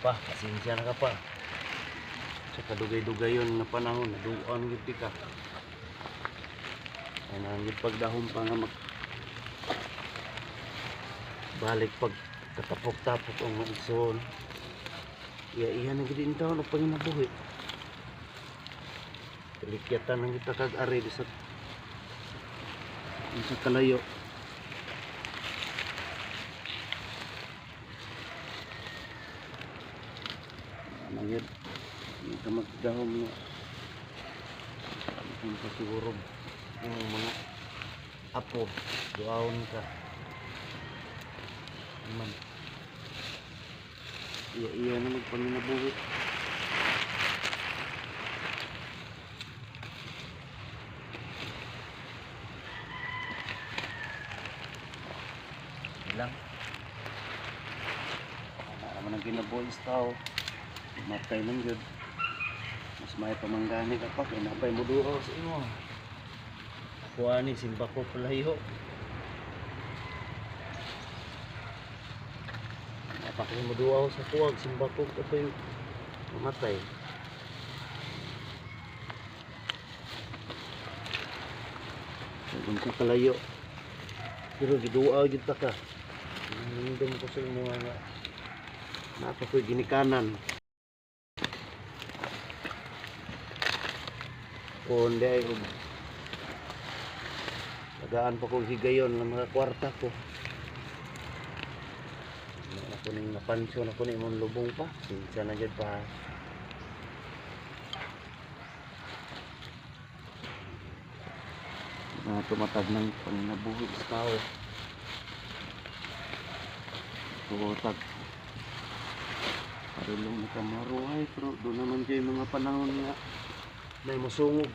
Pa, pasensya na ka pa. Sa kadugay-dugay yun na panahon, naduan gid ka. Ay nangit pagdahon pa nga balik pag katapok-tapok ang maigsoon. Iya na gid in taon og panginabuhi. Likyatan lang kita kag-ari sa kalayo. Nangit hindi ka magdahom nga hindi ka siguro yung mga apo duawon ka naman iya na magpanginabuhi. Lang naman ang kinabuhi sa tao matay lang yun. Mas may pamanggani ka pa kaya napay mo duaw sa imo. Ako ani simba ko palayo. Napakay mo duaw sa tuwag simba ko ito yung mamatay. Kung ka kalayo pero giduaw gid ta ka. Hindom ko sa imo nga napakoy ginikanan. Kung di ay tagaan pa kong higayon ng mga kwarta ko. Ako ning napansyon ako ning mong lubong pa. Sinsa na dyan pa. Tumatag ng panginabuhi sa tao. Tumatag. Parulong na kamaruhay. Pero doon naman kayo mga panahon nga may musungog.